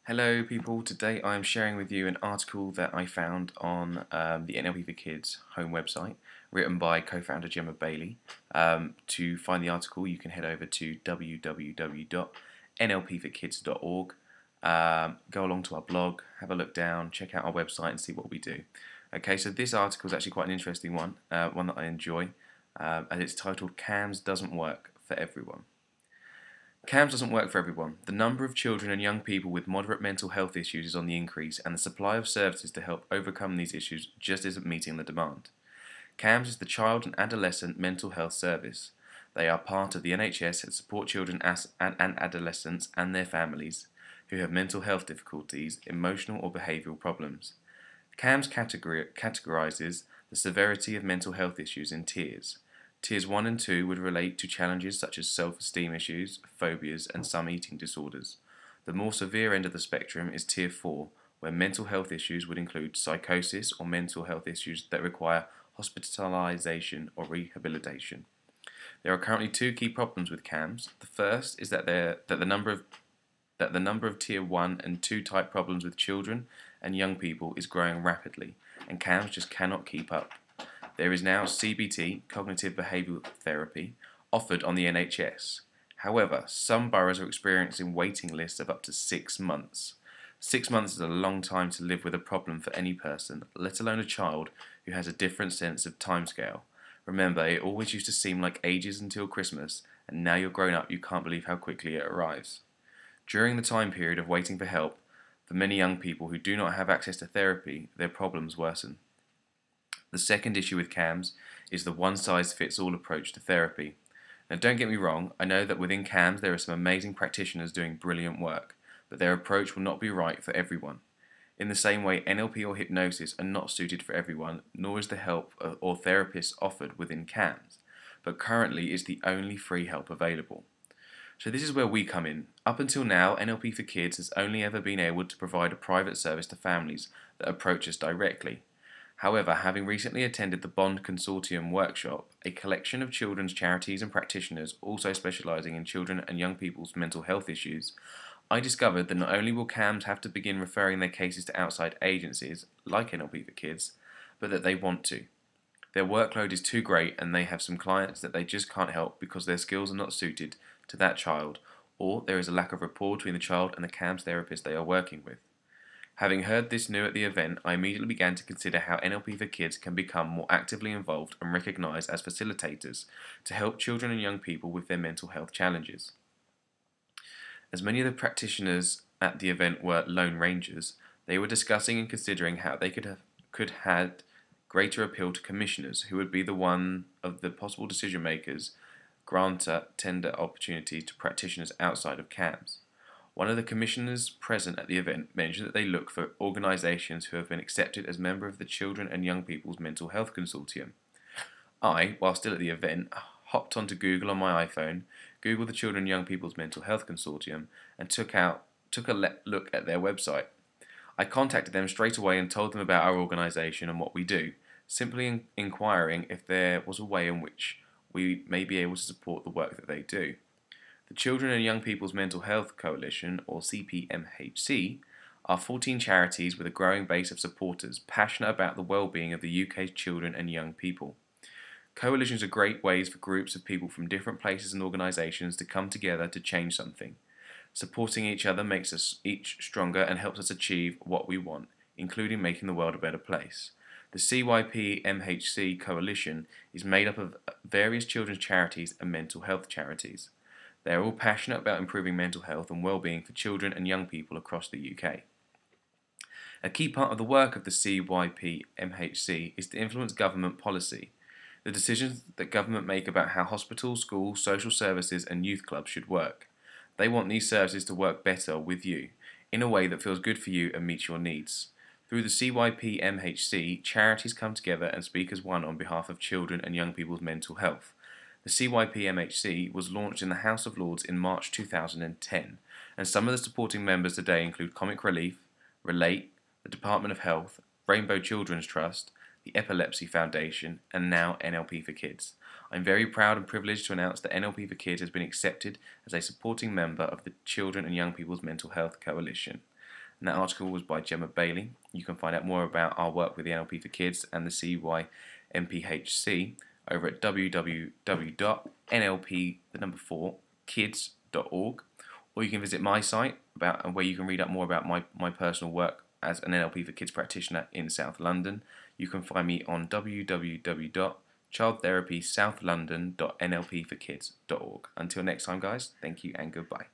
Hello people, today I am sharing with you an article that I found on the NLP4Kids home website, written by co-founder Gemma Bailey. To find the article you can head over to www.nlp4kids.org, go along to our blog, have a look down, check out our website and see what we do. Okay, so this article is actually quite an interesting one, one that I enjoy, and it's titled CAMHS Doesn't Work for Everyone. CAMHS doesn't work for everyone. The number of children and young people with moderate mental health issues is on the increase, and the supply of services to help overcome these issues just isn't meeting the demand. CAMHS is the Child and Adolescent Mental Health Service. They are part of the NHS and support children and adolescents and their families who have mental health difficulties, emotional or behavioural problems. CAMHS categorises the severity of mental health issues in tiers. Tiers 1 and 2 would relate to challenges such as self-esteem issues, phobias, and some eating disorders. The more severe end of the spectrum is Tier 4, where mental health issues would include psychosis or mental health issues that require hospitalization or rehabilitation. There are currently two key problems with CAMHS. The first is that the number of Tier 1 and 2 type problems with children and young people is growing rapidly, and CAMHS just cannot keep up. There is now CBT, cognitive behavioural therapy, offered on the NHS. However, some boroughs are experiencing waiting lists of up to 6 months. 6 months is a long time to live with a problem for any person, let alone a child who has a different sense of timescale. Remember, it always used to seem like ages until Christmas, and now you're grown up, you can't believe how quickly it arrives. During the time period of waiting for help, for many young people who do not have access to therapy, their problems worsen. The second issue with CAMHS is the one-size-fits-all approach to therapy. Now don't get me wrong, I know that within CAMHS there are some amazing practitioners doing brilliant work, but their approach will not be right for everyone. In the same way, NLP or hypnosis are not suited for everyone, nor is the help or therapists offered within CAMHS, but currently is the only free help available. So this is where we come in. Up until now, NLP4Kids has only ever been able to provide a private service to families that approach us directly. However, having recently attended the Bond Consortium workshop, a collection of children's charities and practitioners also specialising in children and young people's mental health issues, I discovered that not only will CAMHS have to begin referring their cases to outside agencies, like NLP4Kids, but that they want to. Their workload is too great and they have some clients that they just can't help because their skills are not suited to that child, or there is a lack of rapport between the child and the CAMHS therapist they are working with. Having heard this new at the event, I immediately began to consider how NLP4Kids can become more actively involved and recognised as facilitators to help children and young people with their mental health challenges. As many of the practitioners at the event were lone rangers, they were discussing and considering how they could have greater appeal to commissioners who would be the one of the possible decision makers, grant tender opportunities to practitioners outside of CAMHS. One of the commissioners present at the event mentioned that they look for organisations who have been accepted as member of the Children and Young People's Mental Health Consortium. I, while still at the event, hopped onto Google on my iPhone, Googled the Children and Young People's Mental Health Consortium, and took a look at their website. I contacted them straight away and told them about our organisation and what we do, simply inquiring if there was a way in which we may be able to support the work that they do. The Children and Young People's Mental Health Coalition, or CPMHC, are 14 charities with a growing base of supporters passionate about the well-being of the UK's children and young people. Coalitions are great ways for groups of people from different places and organisations to come together to change something. Supporting each other makes us each stronger and helps us achieve what we want, including making the world a better place. The CYP-MHC Coalition is made up of various children's charities and mental health charities. They are all passionate about improving mental health and well-being for children and young people across the UK. A key part of the work of the CYP-MHC is to influence government policy. The decisions that government make about how hospitals, schools, social services and youth clubs should work. They want these services to work better with you, in a way that feels good for you and meets your needs. Through the CYP-MHC, charities come together and speak as one on behalf of children and young people's mental health. The CYP-MHC was launched in the House of Lords in March 2010, and some of the supporting members today include Comic Relief, Relate, the Department of Health, Rainbow Children's Trust, the Epilepsy Foundation, and now NLP4Kids. I'm very proud and privileged to announce that NLP4Kids has been accepted as a supporting member of the Children and Young People's Mental Health Coalition. and that article was by Gemma Bailey. You can find out more about our work with the NLP for Kids and the CYMPHC over at www.nlp4kids.org, or you can visit my site where you can read up more about my personal work as an NLP for Kids practitioner in South London. You can find me on www.childtherapysouthlondon.nlp4kids.org. Until next time, guys, thank you and goodbye.